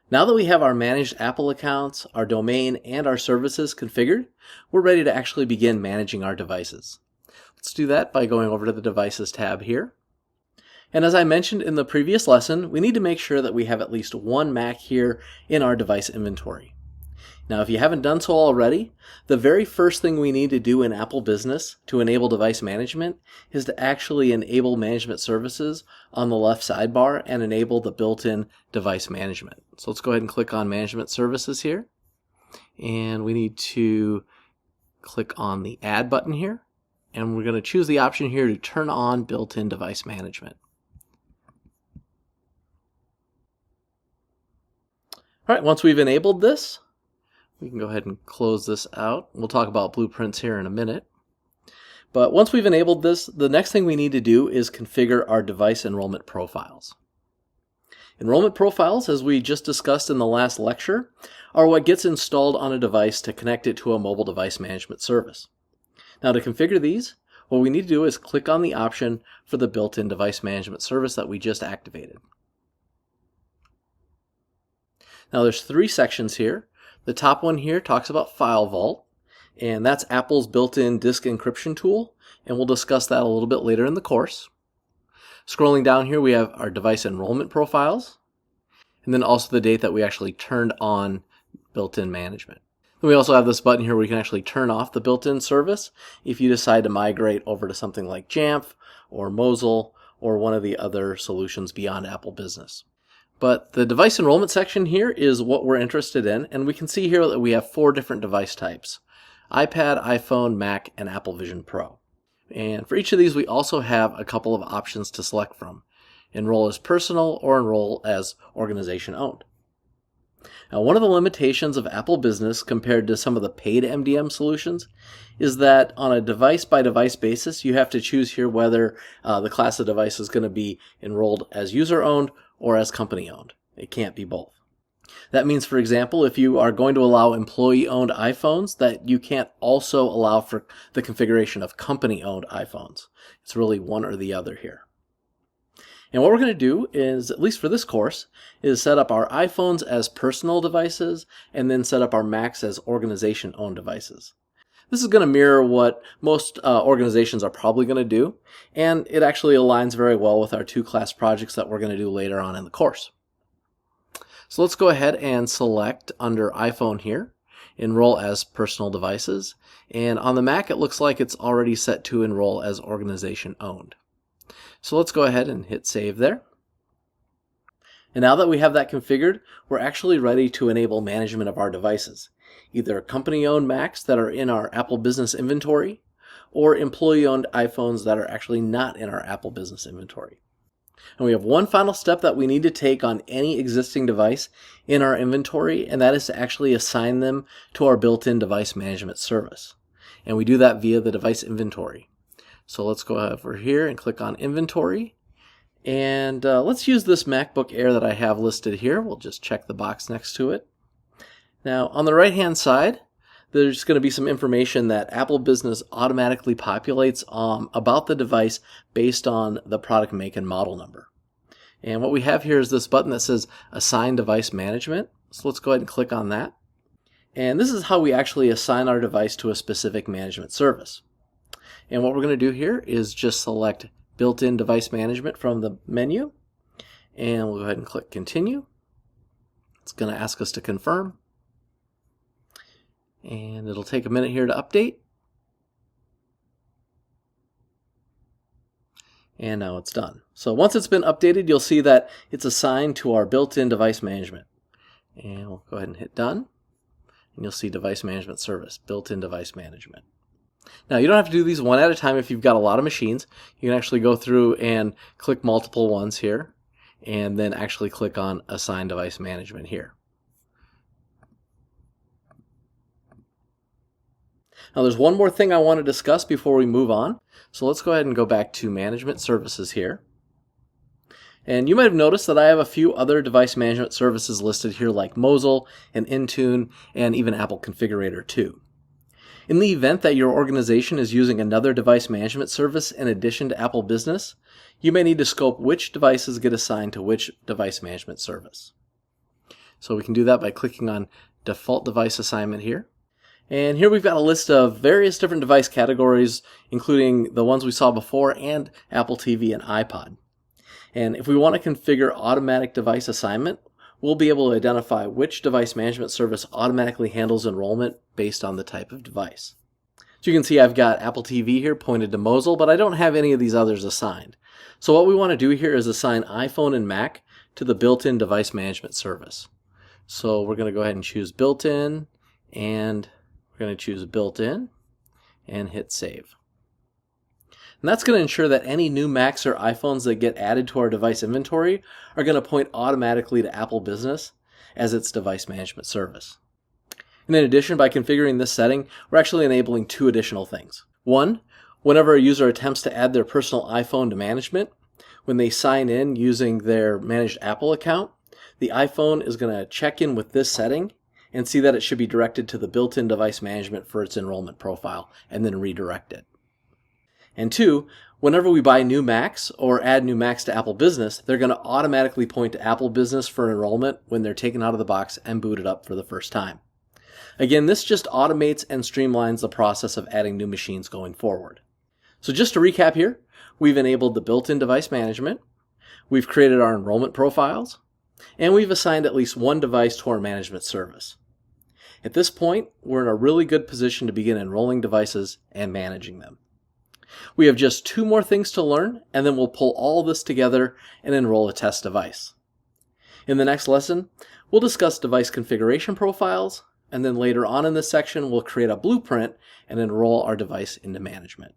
Now that we have our managed Apple accounts, our domain, and our services configured, we're ready to actually begin managing our devices. Let's do that by going over to the Devices tab here. And as I mentioned in the previous lesson, we need to make sure that we have at least one Mac here in our device inventory. Now, if you haven't done so already, the very first thing we need to do in Apple Business to enable device management is to actually enable management services on the left sidebar and enable the built-in device management. So let's go ahead and click on Management Services here. And we need to click on the Add button here. And we're going to choose the option here to turn on built-in device management. All right, once we've enabled this, we can go ahead and close this out. We'll talk about blueprints here in a minute. But once we've enabled this, the next thing we need to do is configure our device enrollment profiles. Enrollment profiles, as we just discussed in the last lecture, are what gets installed on a device to connect it to a mobile device management service. Now, to configure these, what we need to do is click on the option for the built-in device management service that we just activated. Now, there's three sections here. The top one here talks about File Vault, and that's Apple's built-in disk encryption tool, and we'll discuss that a little bit later in the course. Scrolling down here, we have our device enrollment profiles, and then also the date that we actually turned on built-in management. Then we also have this button here where you can actually turn off the built-in service if you decide to migrate over to something like Jamf or Mosel or one of the other solutions beyond Apple Business. But the device enrollment section here is what we're interested in, and we can see here that we have 4 different device types: iPad, iPhone, Mac, and Apple Vision Pro. And for each of these, we also have a couple of options to select from: enroll as personal or enroll as organization owned. Now, one of the limitations of Apple Business compared to some of the paid MDM solutions is that on a device-by-device basis, you have to choose here whether the class of device is going to be enrolled as user-owned or as company-owned. It can't be both. That means, for example, if you are going to allow employee-owned iPhones, that you can't also allow for the configuration of company-owned iPhones. It's really one or the other here. And what we're going to do is, at least for this course, is set up our iPhones as personal devices and then set up our Macs as organization-owned devices. This is going to mirror what most organizations are probably going to do, and it actually aligns very well with our 2-class projects that we're going to do later on in the course. So let's go ahead and select under iPhone here, enroll as personal devices, and on the Mac it looks like it's already set to enroll as organization-owned. So let's go ahead and hit save there. And now that we have that configured, we're actually ready to enable management of our devices, either company-owned Macs that are in our Apple Business inventory or employee-owned iPhones that are actually not in our Apple Business inventory. And we have one final step that we need to take on any existing device in our inventory, and that is to actually assign them to our built-in device management service. And we do that via the device inventory. So let's go over here and click on Inventory. And let's use this MacBook Air that I have listed here. We'll just check the box next to it. Now, on the right-hand side, there's going to be some information that Apple Business automatically populates about the device based on the product make and model number. And what we have here is this button that says Assign Device Management. So let's go ahead and click on that. And this is how we actually assign our device to a specific management service. And what we're going to do here is just select Built-in Device Management from the menu. And we'll go ahead and click Continue. It's going to ask us to confirm. And it'll take a minute here to update. And now it's done. So once it's been updated, you'll see that it's assigned to our built-in device management. And we'll go ahead and hit done. And you'll see Device Management Service, Built-in Device Management. Now, you don't have to do these one at a time if you've got a lot of machines. You can actually go through and click multiple ones here, and then actually click on Assign Device Management here. Now, there's one more thing I want to discuss before we move on. So let's go ahead and go back to Management Services here. And you might have noticed that I have a few other device management services listed here, like Mosel and Intune and even Apple Configurator 2. In the event that your organization is using another device management service in addition to Apple Business, you may need to scope which devices get assigned to which device management service. So we can do that by clicking on Default Device Assignment here. And here we've got a list of various different device categories, including the ones we saw before and Apple TV and iPod. And if we want to configure automatic device assignment, we'll be able to identify which device management service automatically handles enrollment based on the type of device. So you can see I've got Apple TV here pointed to Mosel, but I don't have any of these others assigned. So what we want to do here is assign iPhone and Mac to the built-in device management service. So we're going to go ahead and choose built-in, and we're going to choose built-in and hit save. And that's going to ensure that any new Macs or iPhones that get added to our device inventory are going to point automatically to Apple Business as its device management service. And in addition, by configuring this setting, we're actually enabling two additional things. One, whenever a user attempts to add their personal iPhone to management, when they sign in using their managed Apple account, the iPhone is going to check in with this setting and see that it should be directed to the built-in device management for its enrollment profile, and then redirect it. And two, whenever we buy new Macs or add new Macs to Apple Business, they're going to automatically point to Apple Business for enrollment when they're taken out of the box and booted up for the first time. Again, this just automates and streamlines the process of adding new machines going forward. So just to recap here, we've enabled the built-in device management, we've created our enrollment profiles, and we've assigned at least one device to our management service. At this point, we're in a really good position to begin enrolling devices and managing them. We have just two more things to learn, and then we'll pull all this together and enroll a test device. In the next lesson, we'll discuss device configuration profiles, and then later on in this section, we'll create a blueprint and enroll our device into management.